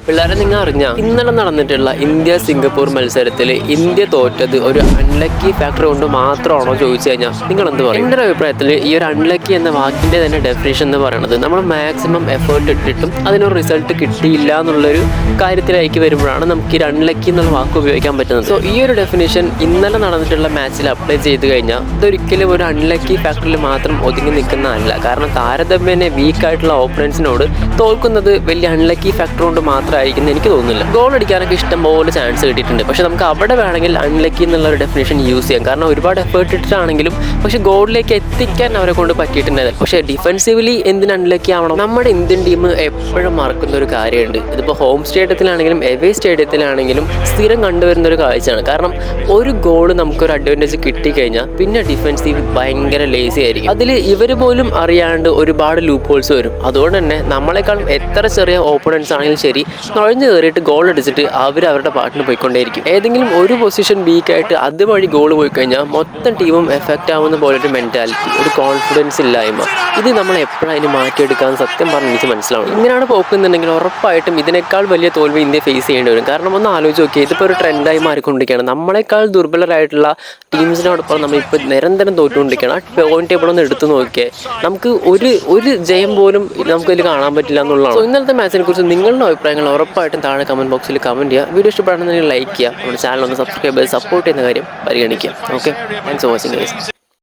പിള്ളേരെ നിങ്ങൾ അറിഞ്ഞ ഇന്നലെ നടന്നിട്ടുള്ള ഇന്ത്യ സിംഗപ്പൂർ മത്സരത്തിൽ ഇന്ത്യ തോറ്റത് ഒരു അൺലക്കി ഫാക്ടർ കൊണ്ട് മാത്രമാണോ ചോദിച്ചു കഴിഞ്ഞാൽ നിങ്ങൾ എന്ത് പറയും? എൻ്റെ ഒരു അഭിപ്രായത്തിൽ ഈ ഒരു അൺലക്കി എന്ന വാക്കിൻ്റെ തന്നെ ഡെഫിനേഷൻ എന്ന് പറയുന്നത് നമ്മൾ മാക്സിമം എഫേർട്ട് ഇട്ടിട്ടും അതിനൊരു റിസൾട്ട് കിട്ടിയില്ല എന്നുള്ളൊരു കാര്യത്തിലേക്ക് വരുമ്പോഴാണ് നമുക്ക് ഈ അൺലക്കി എന്നുള്ള വാക്ക് ഉപയോഗിക്കാൻ പറ്റുന്നത്. സോ ഈ ഒരു ഡെഫിനേഷൻ ഇന്നലെ നടന്നിട്ടുള്ള മാച്ചിൽ അപ്ലൈ ചെയ്ത് കഴിഞ്ഞാൽ ഇതൊരിക്കലും ഒരു അൺലക്കി ഫാക്ടറിൽ മാത്രം ഒതുങ്ങി നിൽക്കുന്നതല്ല. കാരണം താരതമ്യേന വീക്കായിട്ടുള്ള ഓപ്പണൻസിനോട് തോൽക്കുന്നത് വലിയ അൺലക്കി ഫാക്ടർ കൊണ്ട് മാത്രമായിരിക്കും എനിക്ക് തോന്നുന്നില്ല. ഗോൾ അടിക്കാനൊക്കെ ഇഷ്ടംപോലെ ചാൻസ് കിട്ടിയിട്ടുണ്ട്. പക്ഷെ നമുക്ക് അവിടെ വേണമെങ്കിൽ അൺലക്കി എന്നുള്ള ഒരു ഡെഫിനേഷൻ യൂസ് ചെയ്യാം. കാരണം ഒരുപാട് എഫേർട്ട് ഇട്ടിട്ടാണെങ്കിലും പക്ഷെ ഗോളിലേക്ക് എത്തിക്കാൻ അവരെ കൊണ്ട് പറ്റിയിട്ടുണ്ടായിരുന്നു. പക്ഷേ ഡിഫെൻസീവ്ലി എന്തിന് അൺലക്കി ആവണം? നമ്മുടെ ഇന്ത്യൻ ടീം എപ്പോഴും മറക്കുന്ന ഒരു കാര്യമുണ്ട്. ഇതിപ്പോൾ ഹോം സ്റ്റേഡിയത്തിലാണെങ്കിലും എവേ സ്റ്റേഡിയത്തിലാണെങ്കിലും സ്ഥിരം കണ്ടുവരുന്ന ഒരു കാഴ്ചയാണ്. കാരണം ഒരു ഗോൾ നമുക്കൊരു അഡ്വാൻറ്റേജ് കിട്ടിക്കഴിഞ്ഞാൽ പിന്നെ ഡിഫെൻസീവ് ഭയങ്കര ലേസി ആയിരിക്കും. അതിൽ ഇവർ പോലും അറിയാണ്ട് ഒരുപാട് ലൂപ്പ് ഹോൾസ് വരും. അതുകൊണ്ട് തന്നെ നമ്മളെക്കാളും എത്ര ചെറിയ ഓപ്പണൻസ് ആണെങ്കിലും ശരി നുഴഞ്ഞു കയറിയിട്ട് ഗോൾ അടിച്ചിട്ട് അവരുടെ പാട്ടിന് പോയിക്കൊണ്ടേയിരിക്കും. ഏതെങ്കിലും ഒരു പൊസിഷൻ വീക്കായിട്ട് അതുവഴി ഗോൾ പോയി കഴിഞ്ഞാൽ മൊത്തം ടീമും എഫക്റ്റ് ആവുന്ന പോലൊരു മെൻറ്റാലിറ്റി, ഒരു കോൺഫിഡൻസ് ഇല്ലായ്മ, ഇത് നമ്മൾ എപ്പോഴതിന് മാറ്റിയെടുക്കാൻ സത്യം പറഞ്ഞ് എനിക്ക് മനസ്സിലാവും. ഇങ്ങനെയാണ് പോക്കുന്നുണ്ടെങ്കിൽ ഉറപ്പായിട്ടും ഇതിനേക്കാൾ വലിയ തോൽവി ഇന്ത്യ ഫേസ് ചെയ്യേണ്ടി വരും. കാരണം ഒന്ന് ആലോചിച്ച് നോക്കിയാൽ ഇതിപ്പോൾ ഒരു ട്രെൻഡായി മാറിക്കൊണ്ടിരിക്കുകയാണ്. നമ്മളെക്കാൾ ദുർബലരായിട്ടുള്ള ടീംസിനോടൊപ്പം നമ്മളിപ്പോൾ നിരന്തരം തോറ്റുകൊണ്ടിരിക്കുകയാണ്. ആ പോയിന്റ് ടേബിൾ ഒന്ന് എടുത്തു നോക്കിയാൽ നമുക്ക് ഒരു ജയം പോലും നമുക്കതിൽ കാണാൻ പറ്റില്ല എന്നുള്ളതാണ്. സോ ഇന്നലത്തെ മാച്ചിനെ കുറിച്ച് നിങ്ങളുടെ അഭിപ്രായങ്ങൾ ഉറപ്പായിട്ടും താഴെ കമൻറ്റ് ബോക്സിൽ കമൻറ്റ് ചെയ്യുക. വീഡിയോ ഇഷ്ടപ്പെടുന്നുണ്ടെങ്കിൽ ലൈക്ക് ചെയ്യുക. നമ്മുടെ ചാനൽ ഒന്ന് സബ്സ്ക്രൈബ് ചെയ്ത് സപ്പോർട്ട് ചെയ്യുന്ന കാര്യം പരിഗണിക്കുക. Okay, thanks for watching guys.